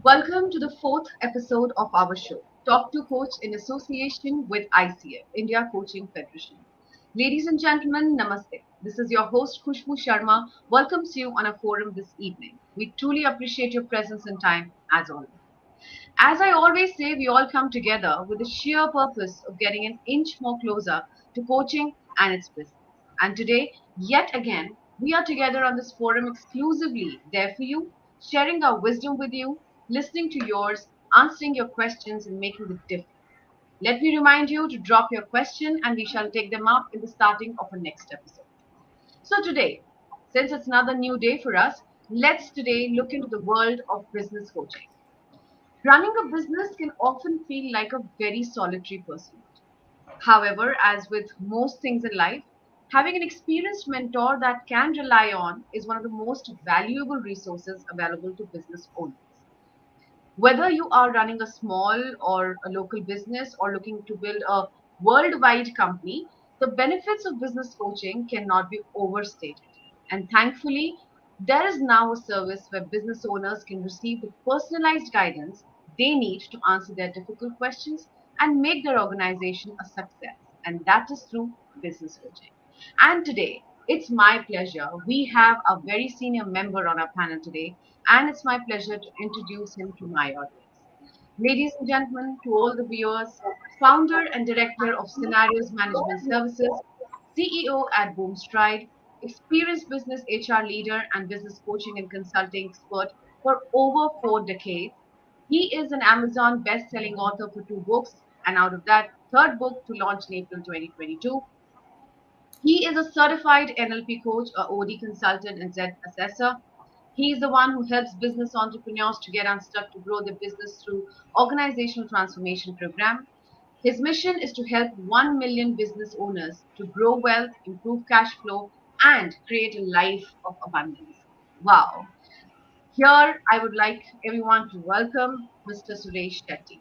Welcome to the fourth episode of our show, Talk to Coach in association with ICF, India Coaching Federation. Ladies and gentlemen, namaste. This is your host Khushbu Sharma. Welcomes you on our forum this evening. We truly appreciate your presence and time as always. As I always say, we all come together with the sheer purpose of getting an inch more closer to coaching and its business. And today, yet again, we are together on this forum exclusively there for you, sharing our wisdom with you, listening to yours, answering your questions, and making the difference. Let me remind you to drop your question and we shall take them up in the starting of our next episode. So today, since it's another new day for us, let's today look into the world of business coaching. Running a business can often feel like a very solitary pursuit. However, as with most things in life, having an experienced mentor that can rely on is one of the most valuable resources available to business owners. Whether you are running a small or a local business or looking to build a worldwide company, the benefits of business coaching cannot be overstated. And thankfully, there is now a service where business owners can receive the personalized guidance they need to answer their difficult questions and make their organization a success. And that is through business coaching. And today, it's my pleasure. We have a very senior member on our panel today, and it's my pleasure to introduce him to my audience. Ladies and gentlemen, to all the viewers, founder and director of Scenarios Management Services, CEO at Boomstride, experienced business HR leader and business coaching and consulting expert for over 4 decades. He is an Amazon best-selling author for two books, and out of that, third book to launch in April 2022. He is a certified NLP coach, a OD consultant, and Z assessor. He is the one who helps business entrepreneurs to get unstuck to grow their business through organizational transformation program. His mission is to help 1 million business owners to grow wealth, improve cash flow, and create a life of abundance. Wow. Here, I would like everyone to welcome Mr. Suresh Shetty.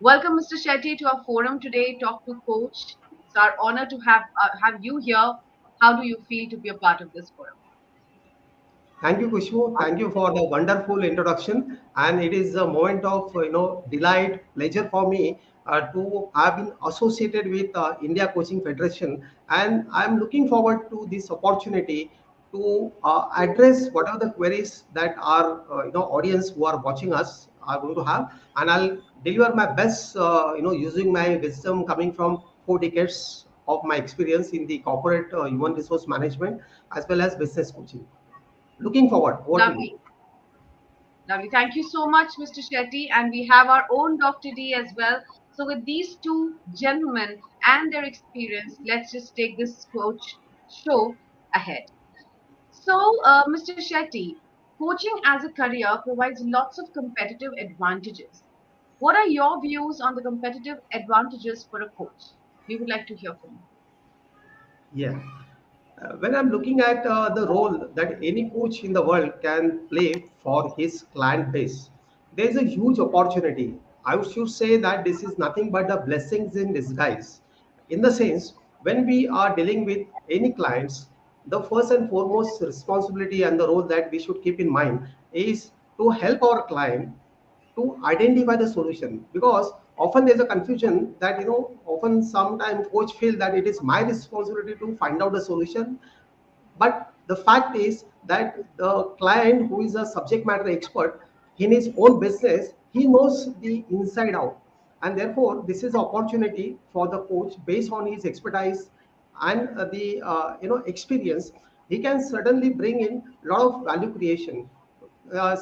Welcome, Mr. Shetty, to our forum today, Talk to Coach. It's our honor to have you here. How do you feel to be a part of this forum? Thank you, Kushbu. Thank you for the wonderful introduction. And it is a moment of delight, pleasure for me to have been associated with India Coaching Federation. And I'm looking forward to this opportunity to address whatever the queries that our audience who are watching us are going to have. And I'll deliver my best, using my wisdom coming from 4 decades of my experience in the corporate human resource management as well as business coaching. Looking forward. Over to you. Lovely. Lovely. Thank you so much, Mr. Shetty. And we have our own Dr. D as well. So, with these two gentlemen and their experience, let's just take this coach show ahead. So, Mr. Shetty, coaching as a career provides lots of competitive advantages. What are your views on the competitive advantages for a coach? We would like to hear from you. Yeah. When I'm looking at the role that any coach in the world can play for his client base, there's a huge opportunity. I should say that this is nothing but the blessings in disguise. In the sense, when we are dealing with any clients, the first and foremost responsibility and the role that we should keep in mind is to help our client to identify the solution, because often there's a confusion that often sometimes coach feel that it is my responsibility to find out the solution, but the fact is that the client who is a subject matter expert in his own business, he knows the inside out, and therefore this is opportunity for the coach based on his expertise and the experience. He can certainly bring in a lot of value creation,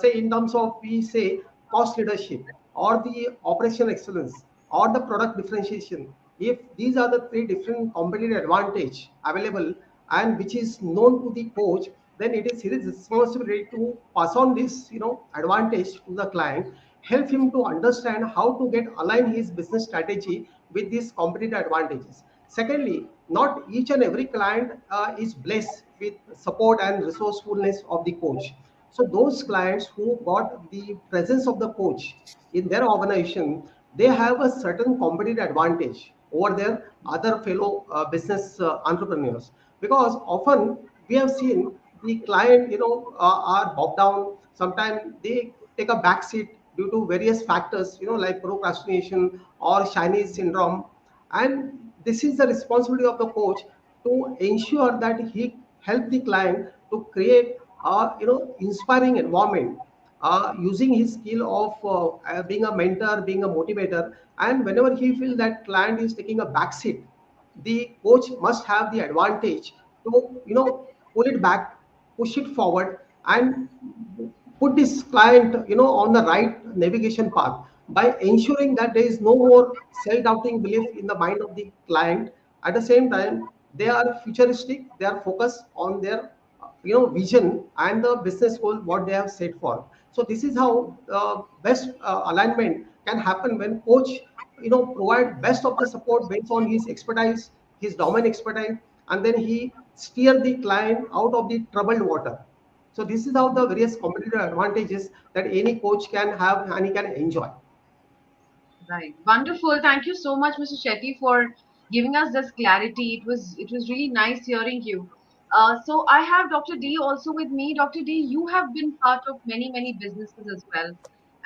say in terms of, we say, cost leadership or the operation excellence or the product differentiation. If these are the three different competitive advantage available and which is known to the coach, then it is his responsibility to pass on this advantage to the client, help him to understand how to get align his business strategy with these competitive advantages. Secondly, not each and every client is blessed with support and resourcefulness of the coach. So those clients who got the presence of the coach in their organization, they have a certain competitive advantage over their other fellow business entrepreneurs, because often we have seen the client are bogged down. Sometimes they take a back seat due to various factors, like procrastination or Chinese syndrome. And this is the responsibility of the coach to ensure that he help the client to create a inspiring environment, using his skill of being a mentor, being a motivator. And whenever he feels that client is taking a backseat, the coach must have the advantage to pull it back, push it forward, and put this client on the right navigation path by ensuring that there is no more self-doubting belief in the mind of the client. At the same time, they are futuristic, they are focused on their vision and the business goal what they have set for. So this is how best alignment can happen when coach provide best of the support based on his expertise, his domain expertise, and then he steer the client out of the troubled water. So this is how the various competitive advantages that any coach can have and he can enjoy. Right. Wonderful. Thank you so much, Mr. Shetty, for giving us this clarity. It was really nice hearing you. So I have Dr. D also with me. Dr. D, you have been part of many businesses as well.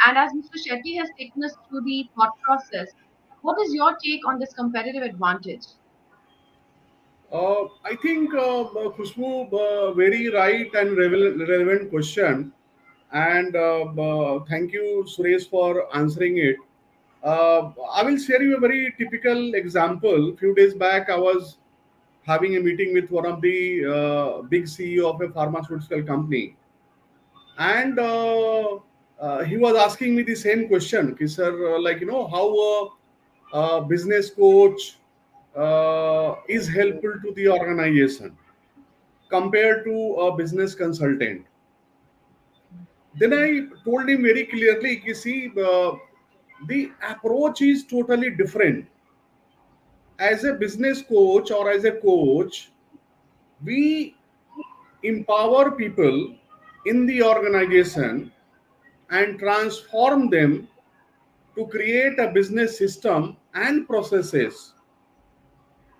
And as Mr. Shetty has taken us through the thought process, what is your take on this competitive advantage? I think Khushbu, very right and relevant question, and thank you, Suresh, for answering it. I will share you a very typical example. Few days back, I was having a meeting with one of the big CEO of a pharmaceutical company, and he was asking me the same question, "Ki, sir, like how a business coach is helpful to the organization compared to a business consultant." Then I told him very clearly, "Ki, see, the approach is totally different. As a business coach or as a coach, we empower people in the organization and transform them to create a business system and processes.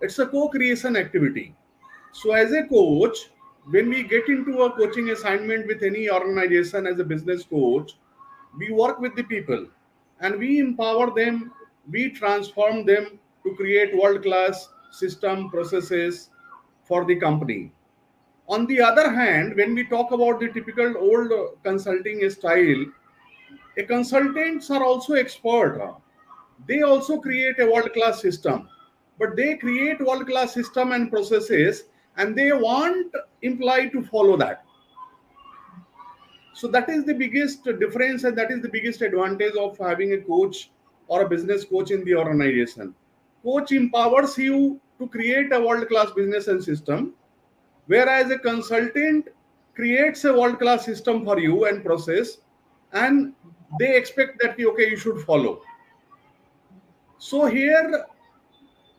It's a co-creation activity. So as a coach, when we get into a coaching assignment with any organization as a business coach, we work with the people and we empower them, we transform them to create world-class system processes for the company. On the other hand, when we talk about the typical old consulting style, consultants are also expert. They also create a world class system, but they create world class system and processes, and they want employee to follow that. So that is the biggest difference, and that is the biggest advantage of having a coach or a business coach in the organization. Coach empowers you to create a world class business and system, whereas a consultant creates a world class system for you and process, and they expect that okay, you should follow. So here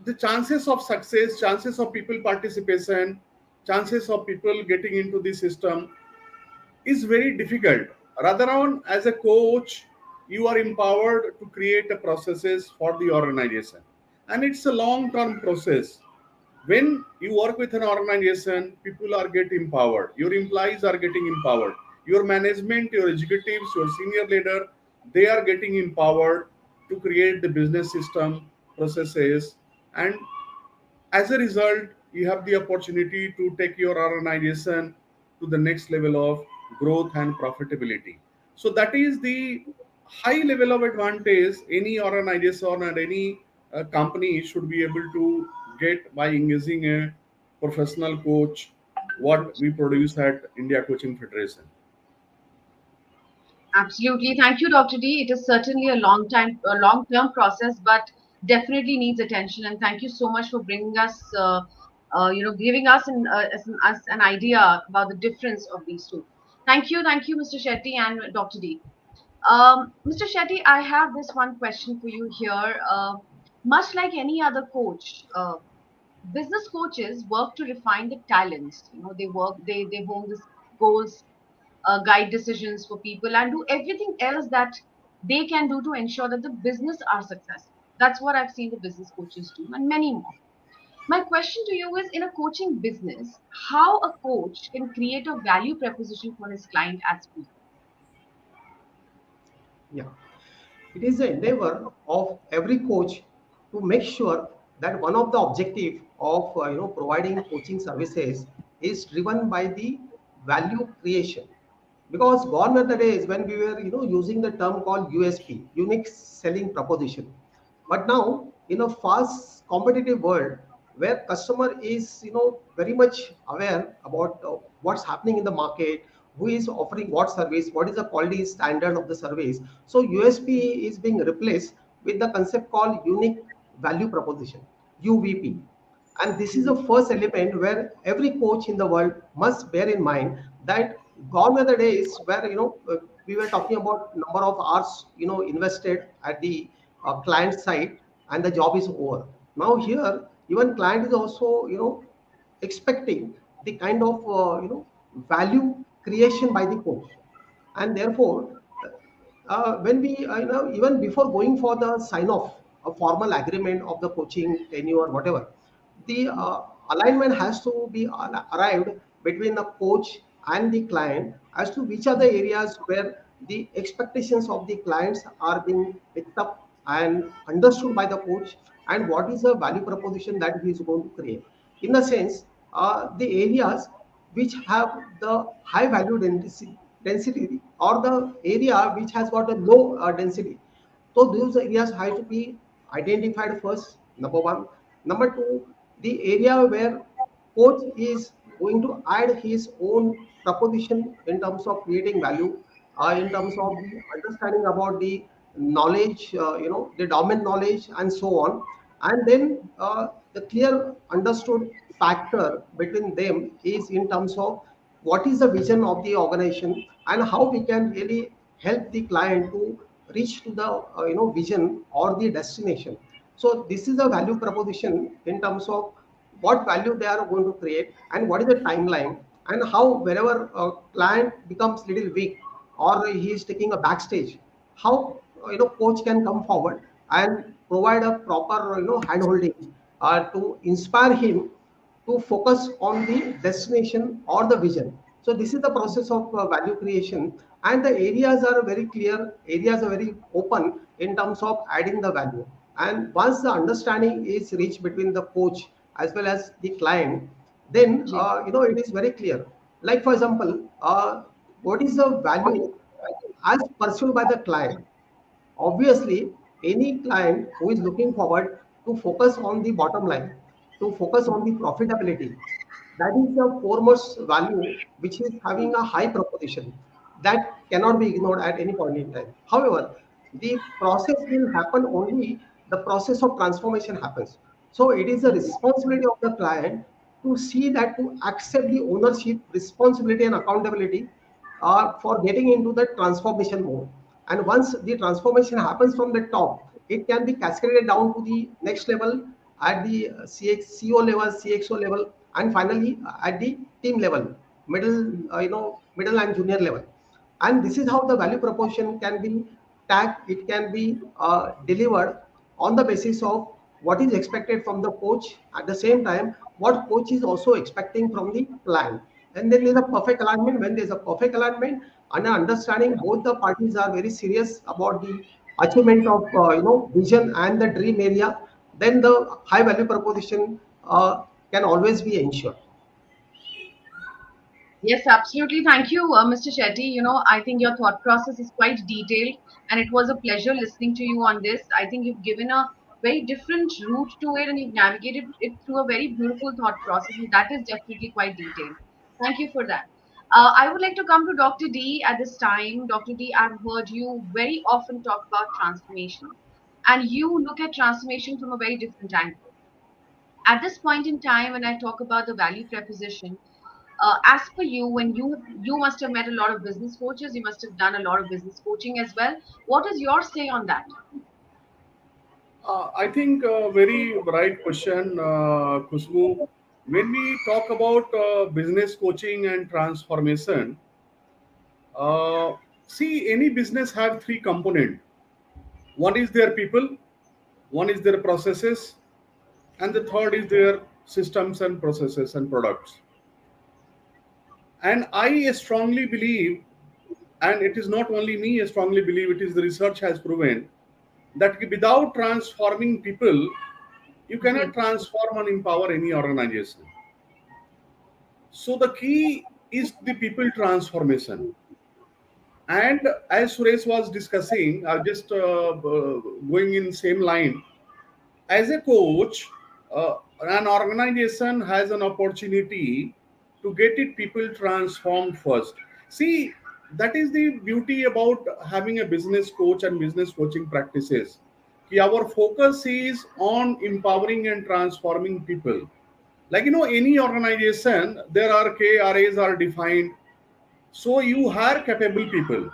the chances of success, chances of people participation, chances of people getting into the system is very difficult. Rather on, as a coach, you are empowered to create a processes for the organization, and it's a long-term process. When you work with an organization, people are getting empowered. Your employees are getting empowered. Your management, your executives, your senior leader, they are getting empowered to create the business system, processes, and as a result, you have the opportunity to take your organization to the next level of growth and profitability. So that is the high level of advantage any organization or any company should be able to get by engaging a professional coach, what we produce at India Coaching Federation. Absolutely. Thank you, Dr. D. It is certainly a long-term process, but definitely needs attention. And thank you so much for bringing us, giving us an idea about the difference of these two. Thank you, Mr. Shetty and Dr. D. Mr. Shetty, I have this one question for you here. Much like any other coach, business coaches work to refine the talents. They hone the goals, guide decisions for people, and do everything else that they can do to ensure that the business are successful. That's what I've seen the business coaches do, and many more. My question to you is, in a coaching business, how a coach can create a value proposition for his client as well? Yeah. It is the endeavor of every coach to make sure that one of the objective of providing coaching services is driven by the value creation, because gone were the days when we were using the term called USP, unique selling proposition. But now, in a fast competitive world where customer is very much aware about what's happening in the market, who is offering what service, what is the quality standard of the service, so USP is being replaced with the concept called unique value proposition, UVP. And this is the first element where every coach in the world must bear in mind that gone were the days where we were talking about number of hours invested at the client side, and the job is over. Now here, even client is also expecting the kind of value creation by the coach. And therefore, when we even before going for the sign off, a formal agreement of the coaching tenure or whatever, the alignment has to be arrived between the coach and the client as to which are the areas where the expectations of the clients are being picked up and understood by the coach, and what is the value proposition that he is going to create. In a sense, the areas which have the high value density, or the area which has got a low density, so those areas have to be identified first, number one. Number two, the area where coach is going to add his own proposition in terms of creating value, in terms of the understanding about the knowledge, the domain knowledge, and so on. And then the clear understood factor between them is in terms of what is the vision of the organization and how we can really help the client to reach to the vision or the destination. So this is a value proposition in terms of what value they are going to create and what is the timeline, and how wherever a client becomes little weak or he is taking a backstage, how coach can come forward and provide a proper hand holding to inspire him to focus on the destination or the vision. So this is the process of value creation, and the areas are very clear, areas are very open in terms of adding the value. And once the understanding is reached between the coach as well as the client, then Ji. it is very clear. Like for example, what is the value as pursued by the client? Obviously, any client who is looking forward to focus on the bottom line, to focus on the profitability, that is the foremost value which is having a high proposition that cannot be ignored at any point in time. However, the process will happen only the process of transformation happens. So it is the responsibility of the client to see that, to accept the ownership, responsibility, and accountability for getting into the transformation mode. And once the transformation happens from the top, it can be cascaded down to the next level at the CEO level, CXO level, and finally at the team level, middle and junior level. And this is how the value proposition can be tagged. It can be delivered on the basis of what is expected from the coach, at the same time what coach is also expecting from the client. And then there's a perfect alignment. When there's a perfect alignment and an understanding, both the parties are very serious about the achievement of vision and the dream area, then the high value proposition can always be ensured. Yes, absolutely. Thank you, Mr. Shetty. I think your thought process is quite detailed, and it was a pleasure listening to you on this. I think you've given a very different route to it, and you've navigated it through a very beautiful thought process, and that is definitely quite detailed. Thank you for that. I would like to come to Dr. D at this time. Dr. D, I've heard you very often talk about transformation, and you look at transformation from a very different angle. At this point in time, when I talk about the value proposition, as per you, when you must have met a lot of business coaches, you must have done a lot of business coaching as well. What is your say on that? I think very right question, Khushbu. When we talk about business coaching and transformation, see, any business have three component. One is their people, one is their processes, and the third is their systems and processes and products. And I strongly believe, and it is not only me, I strongly believe, it is the research has proven. that without transforming people, you cannot Yes. transform and empower any organization. So the key is the people transformation. And as Suresh was discussing, just going in same line, as a coach, an organization has an opportunity to get it people transformed first. See, that is the beauty about having a business coach and business coaching practices. Our focus is on empowering and transforming people. Like any organization, there are KRAs are defined, so you hire capable people,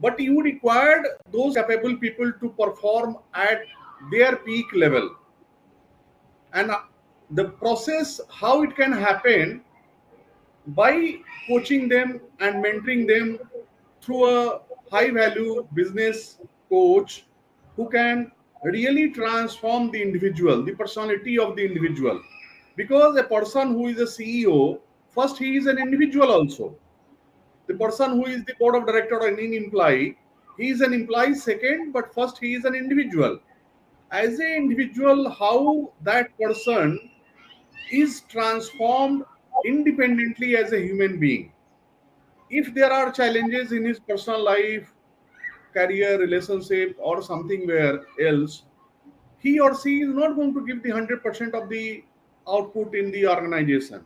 but you required those capable people to perform at their peak level. And the process how it can happen by coaching them and mentoring them through a high value business coach who can really transform the individual, the personality of the individual. Because a person who is a CEO, first he is an individual also. The person who is the board of director or any employee, he is an employee second, but first he is an individual. As an individual, how that person is transformed independently as a human being. If there are challenges in his personal life, career, relationship, or something where else, he or she is not going to give the 100% of the output in the organization.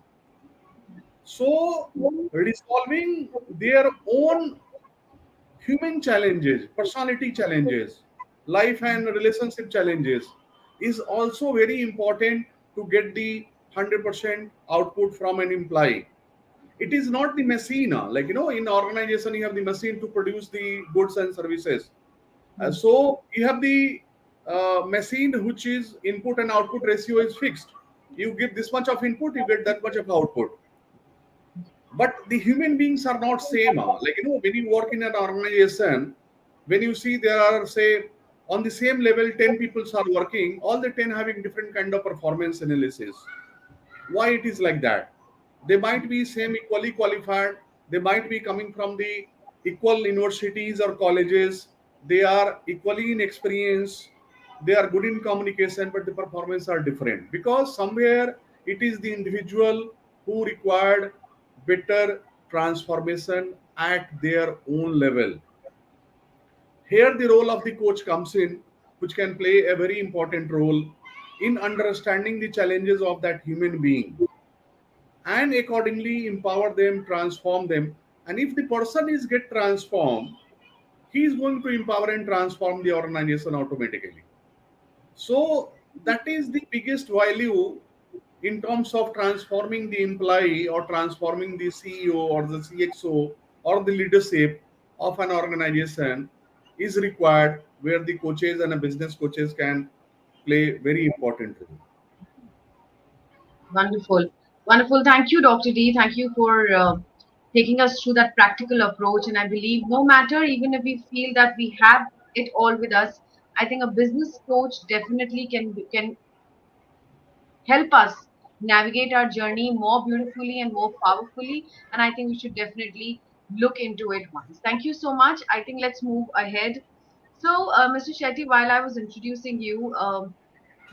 So, resolving their own human challenges, personality challenges, life and relationship challenges is also very important to get the 100% output from an employee. It is not the machine. Like, in organization, you have the machine to produce the goods and services. So you have the machine which is input and output ratio is fixed. You give this much of input, you get that much of output. But the human beings are not same. Like when you work in an organization, when you see there are, say, on the same level 10 people are working, all the 10 having different kind of performance analysis. Why it is like that? They might be same equally qualified, they might be coming from the equal universities or colleges, they are equally in experience, they are good in communication, but the performance are different because somewhere it is the individual who required better transformation at their own level. Here the role of the coach comes in, which can play a very important role in understanding the challenges of that human being and accordingly empower them, transform them. And if the person is get transformed, he is going to empower and transform the organization automatically. So that is the biggest value in terms of transforming the employee or transforming the CEO or the CXO or the leadership of an organization is required, where the coaches and the business coaches can play very important role. Wonderful. Wonderful. Thank you, Dr. D. Thank you for taking us through that practical approach. And I believe no matter, even if we feel that we have it all with us, I think a business coach definitely can help us navigate our journey more beautifully and more powerfully. And I think we should definitely look into it once. Thank you so much. I think let's move ahead. So, Mr. Shetty, while I was introducing you,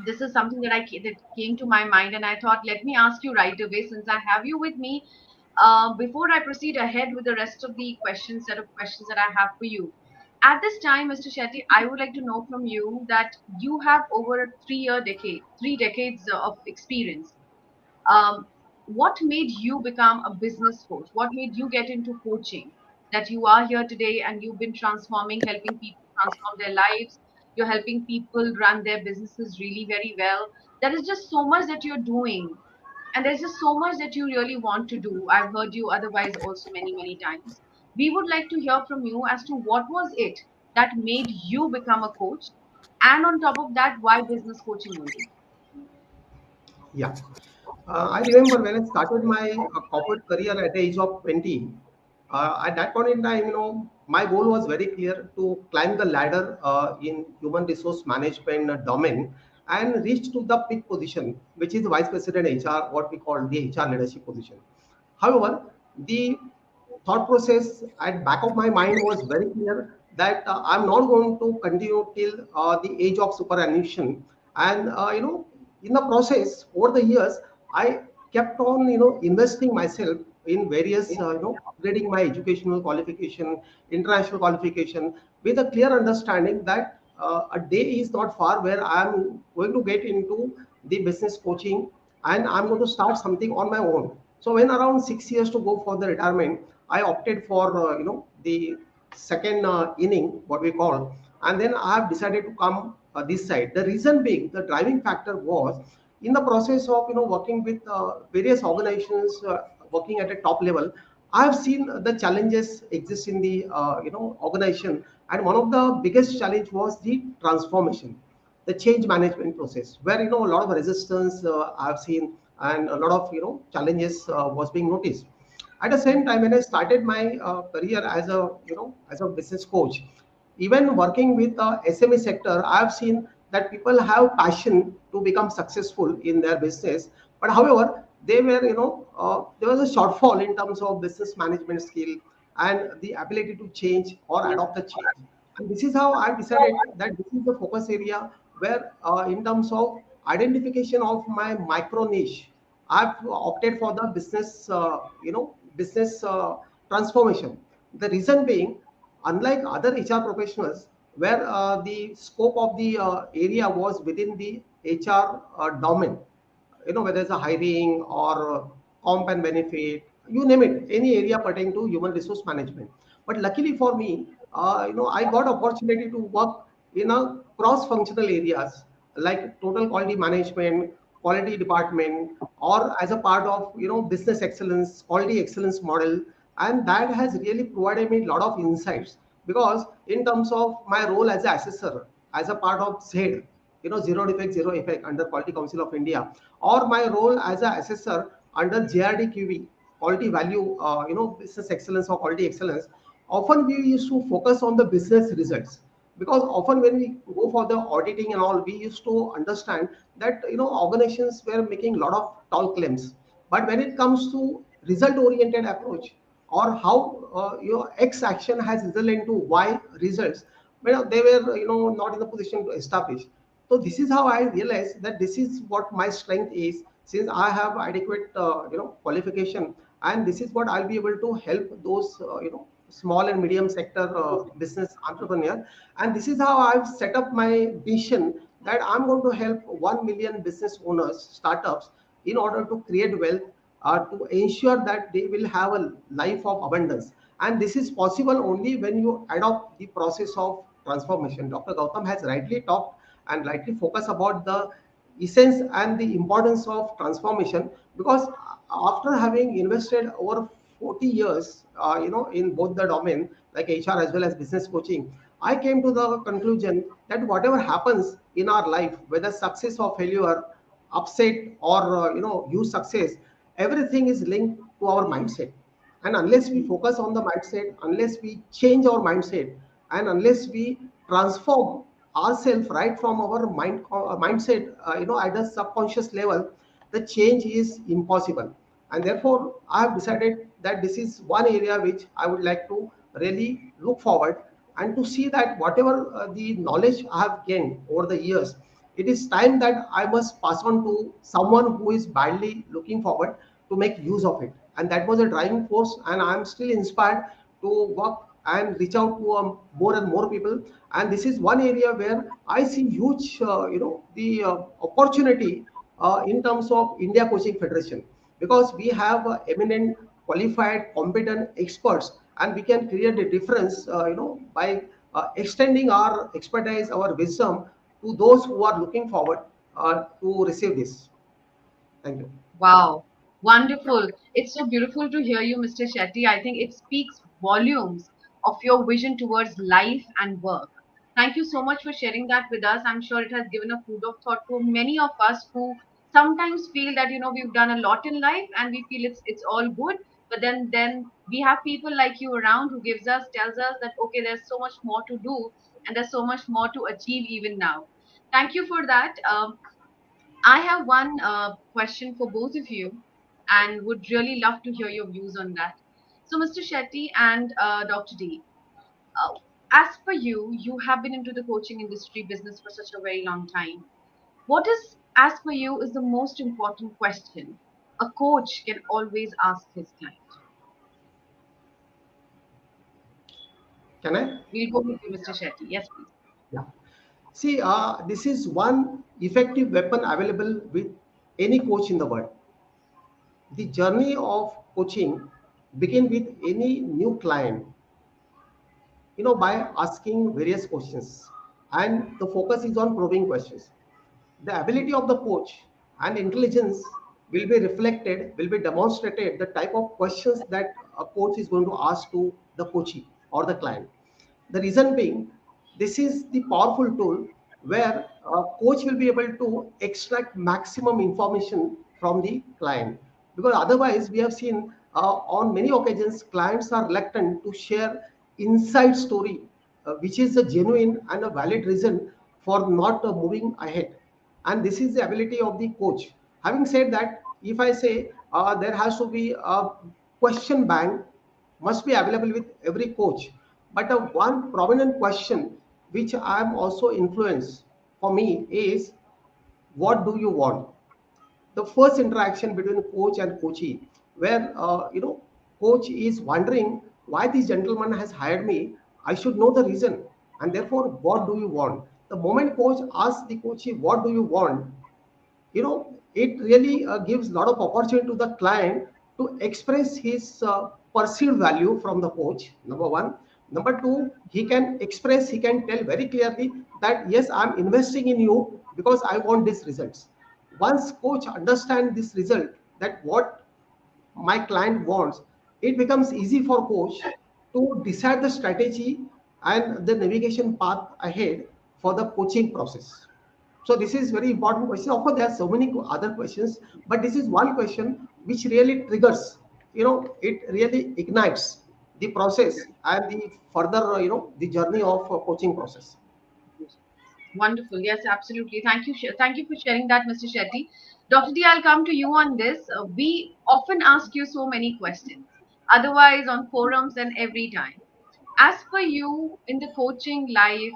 this is something that came to my mind, and I thought, let me ask you right away, since I have you with me. Before I proceed ahead with the rest of the set of questions that I have for you, at this time, Mr. Shetty, I would like to know from you that you have over a 3 decades of experience. um, what made you become a business coach? What made you get into coaching? That you are here today and you've been transforming, helping people transform their lives. You're helping people run their businesses really very well. There is just so much that you're doing, and there's just so much that you really want to do. I've heard you otherwise also many, many times. We would like to hear from you as to what was it that made you become a coach, and on top of that, why business coaching only? Yeah. I remember when I started my corporate career at the age of 20. At that point in time, my goal was very clear to climb the ladder in human resource management domain and reach to the peak position, which is vice president HR, what we call the HR leadership position. However, the thought process at back of my mind was very clear that I'm not going to continue till the age of superannuation. And in the process over the years, I kept on investing myself in various upgrading my educational qualification, international qualification, with a clear understanding that a day is not far where I'm going to get into the business coaching and I'm going to start something on my own. So when around 6 years to go for the retirement, I opted for the second inning, what we call, and then I have decided to come this side. The reason being, the driving factor was in the process of working with various organizations, working at a top level. I have seen the challenges exist in the organization, and one of the biggest challenge was the transformation, the change management process, where a lot of resistance I've seen, and a lot of challenges was being noticed. At the same time, when I started my career as a as a business coach, even working with SME sector, I have seen that people have passion to become successful in their business, but however, they were there was a shortfall in terms of business management skill and the ability to change or adopt the change. And this is how I decided that this is the focus area where, in terms of identification of my micro niche, I've opted for the business transformation. The reason being, unlike other HR professionals, where the scope of the area was within the HR domain, whether it's a hiring or comp and benefit, you name it, any area pertaining to human resource management. But luckily for me, I got opportunity to work in a cross functional areas like total quality management, quality department, or as a part of business excellence, quality excellence model. And that has really provided me a lot of insights, because in terms of my role as an assessor, as a part of ZED, zero defect zero effect under Quality Council of India, or my role as an assessor under JRDQV, quality value, business excellence or quality excellence. Often we used to focus on the business results, because often when we go for the auditing and all, we used to understand that organizations were making a lot of tall claims. But when it comes to result oriented approach, or how your X action has resulted into Y results, they were not in the position to establish. So this is how I realized that this is what my strength is, since I have adequate qualification, and this is what I'll be able to help those small and medium sector business entrepreneur. And this is how I've set up my vision, that I'm going to help 1 million business owners, startups, in order to create wealth, to ensure that they will have a life of abundance. And this is possible only when you adopt the process of transformation. Dr. Gautam has rightly talked and rightly focused about the essence and the importance of transformation, because after having invested over 40 years in both the domain like HR as well as business coaching, I came to the conclusion that whatever happens in our life, whether success or failure, upset or huge success, everything is linked to our mindset. And unless we focus on the mindset, unless we change our mindset, and unless we transform ourselves right from our mindset, at a subconscious level, the change is impossible. And therefore I have decided that this is one area which I would like to really look forward, and to see that whatever the knowledge I have gained over the years, it is time that I must pass on to someone who is badly looking forward to make use of it. And that was a driving force, and I'm still inspired to work and reach out to more and more people. And this is one area where I see huge, the opportunity in terms of India Coaching Federation, because we have eminent, qualified, competent experts, and we can create a difference, by extending our expertise, our wisdom to those who are looking forward to receive this. Thank you. Wow, wonderful. It's so beautiful to hear you, Mr. Shetty. I think it speaks volumes of your vision towards life and work. Thank you so much for sharing that with us. I'm sure it has given a food of thought to many of us who sometimes feel that we've done a lot in life and we feel it's all good, but then we have people like you around who tells us that okay, there's so much more to do and there's so much more to achieve even now. Thank you for that. I have one question for both of you and would really love to hear your views on that. So, Mr. Shetty and Dr. D, As per you, you have been into the coaching industry business for such a very long time. What is, as per you, is the most important question a coach can always ask his client? Can I? We'll go with you, Mr. Shetty. Yes, please. Yeah. See, this is one effective weapon available with any coach in the world. The journey of coaching begin with any new client, by asking various questions, and the focus is on probing questions. The ability of the coach and intelligence will be reflected, will be demonstrated the type of questions that a coach is going to ask to the coachee or the client. The reason being, this is the powerful tool where a coach will be able to extract maximum information from the client. Because otherwise, we have seen on many occasions, clients are reluctant to share inside story, which is a genuine and a valid reason for not moving ahead. And this is the ability of the coach. Having said that, if I say there has to be a question bank must be available with every coach, but one prominent question which I am also influenced for me is, what do you want? The first interaction between coach and coachee, where coach is wondering why this gentleman has hired me. I should know the reason, and therefore, what do you want? The moment coach asks the coachee, what do you want? It really gives a lot of opportunity to the client to express his perceived value from the coach, number one. Number two, he can tell very clearly that yes, I'm investing in you because I want these results. Once coach understand this result, that what my client wants, it becomes easy for coach to decide the strategy and the navigation path ahead for the coaching process. So this is very important question. Of course, there are so many other questions, but this is one question which really triggers, it really ignites the process and the further, the journey of coaching process. Wonderful. Yes, absolutely. Thank you. Thank you for sharing that, Mr. Shetty. Dr. D, I'll come to you on this. We often ask you so many questions, otherwise on forums and every time. As per you, in the coaching life,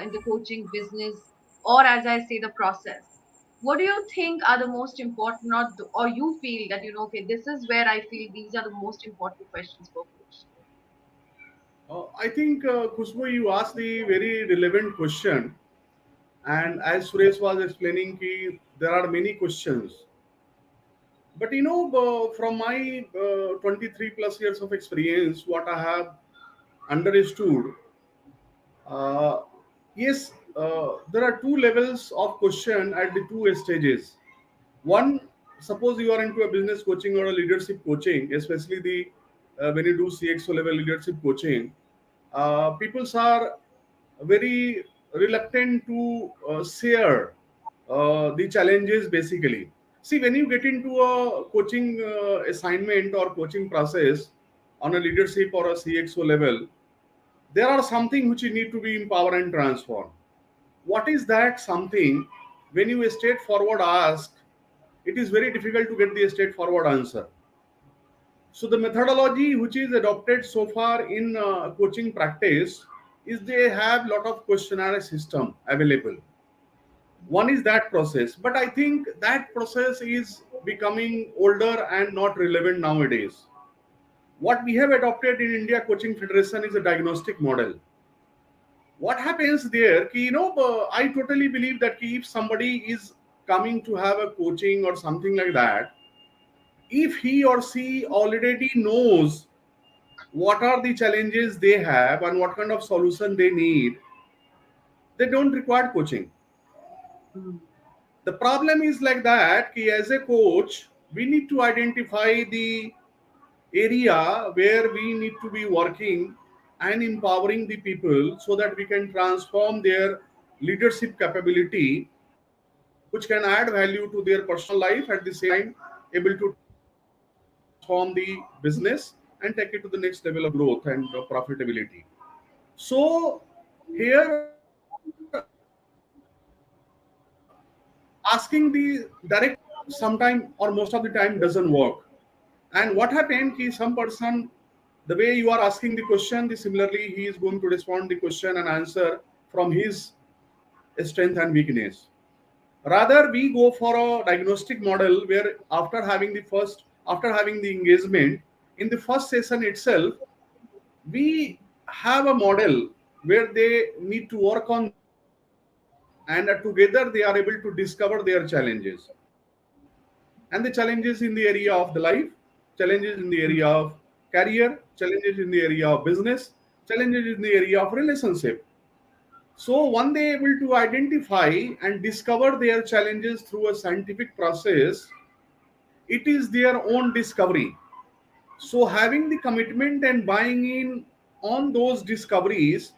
in the coaching business, or as I say, the process, what do you think are the most important, or you feel that, okay, this is where I feel these are the most important questions for coach? I think, Khushbu, you asked the very relevant question. And as Suresh was explaining, there are many questions. But from my 23 plus years of experience, what I have understood, uh, yes, there are two levels of question at the two stages. One, suppose you are into a business coaching or a leadership coaching, especially the when you do CXO level leadership coaching, people are very reluctant to share the challenges basically. See, when you get into a coaching assignment or coaching process on a leadership or a CXO level, there are something which you need to be empower and transform. What is that something? When you straightforward ask, it is very difficult to get the straightforward answer. So the methodology which is adopted so far in coaching practice is they have lot of questionnaire system available. One is that process, but I think that process is becoming older and not relevant nowadays. What we have adopted in India Coaching Federation is a diagnostic model. What happens there, I totally believe that if somebody is coming to have a coaching or something like that, if he or she already knows what are the challenges they have and what kind of solution they need, they don't require coaching. Hmm. The problem is like that ki as a coach we need to identify the area where we need to be working and empowering the people so that we can transform their leadership capability, which can add value to their personal life, at the same time able to transform the business and take it to the next level of growth and profitability. So here, asking the direct sometime or most of the time doesn't work. And what happened is some person The way you are asking the question, the similarly he is going to respond the question and answer from his strength and weakness. Rather, we go for a diagnostic model where after having the engagement in the first session itself, we have a model where they need to work on themselves, and together they are able to discover their challenges, and the challenges in the area of the life, challenges in the area of career, challenges in the area of business, challenges in the area of relationship. So one they able to identify and discover their challenges through a scientific process, it is their own discovery. So having the commitment and buying in on those discoveries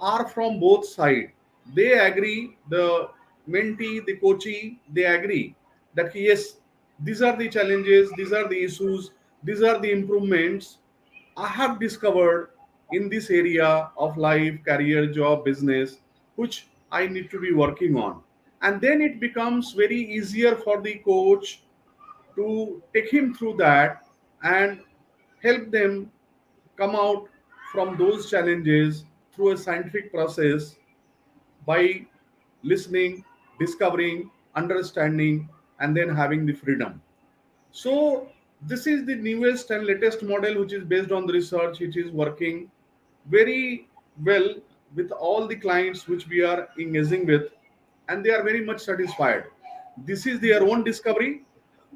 are from both sides. They agree, the mentee, the coachee, they agree that yes, these are the challenges, these are the issues, these are the improvements I have discovered in this area of life, career, job, business, which I need to be working on. And then it becomes very easier for the coach to take him through that and help them come out from those challenges through a scientific process by listening, discovering, understanding, and then having the freedom. So this is the newest and latest model which is based on the research. It is working very well with all the clients which we are engaging with, and they are very much satisfied. This is their own discovery,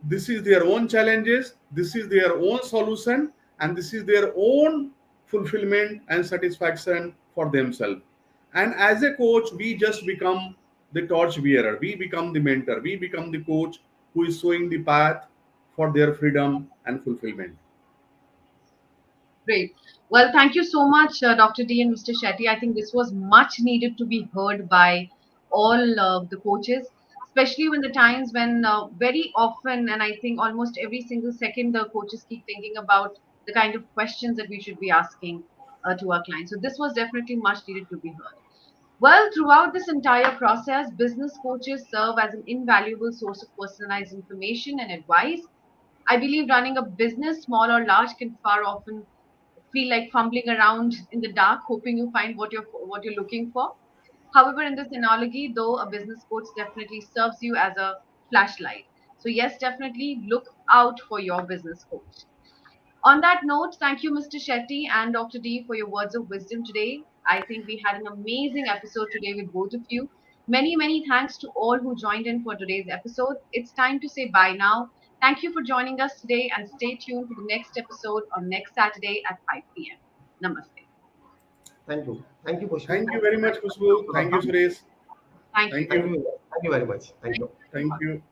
this is their own challenges, this is their own solution, and this is their own fulfillment and satisfaction for themselves. And as a coach, we just become the torch bearer, we become the mentor, we become the coach who is showing the path for their freedom and fulfillment. Great. Well, thank you so much, Dr. D and Mr. Shetty. I think this was much needed to be heard by all the coaches, especially when the times when very often, and I think almost every single second, the coaches keep thinking about the kind of questions that we should be asking to our clients. So this was definitely much needed to be heard. Well, throughout this entire process, business coaches serve as an invaluable source of personalized information and advice. I believe running a business, small or large, can far often feel like fumbling around in the dark, hoping you find what you're looking for. However, in this analogy, though, a business coach definitely serves you as a flashlight. So yes, definitely look out for your business coach. On that note, thank you, Mr. Shetty and Dr. D, for your words of wisdom today. I think we had an amazing episode today with both of you. Many, many thanks to all who joined in for today's episode. It's time to say bye now. Thank you for joining us today and stay tuned for the next episode on next Saturday at 5 p.m. Namaste. Thank you. Thank you, Kushbu. Thank you very much, Thank Kushbu. you, Thank you, Gautam. Suresh. Thank you. Thank Thank you. you. Thank you very much. Thank you. Thank you.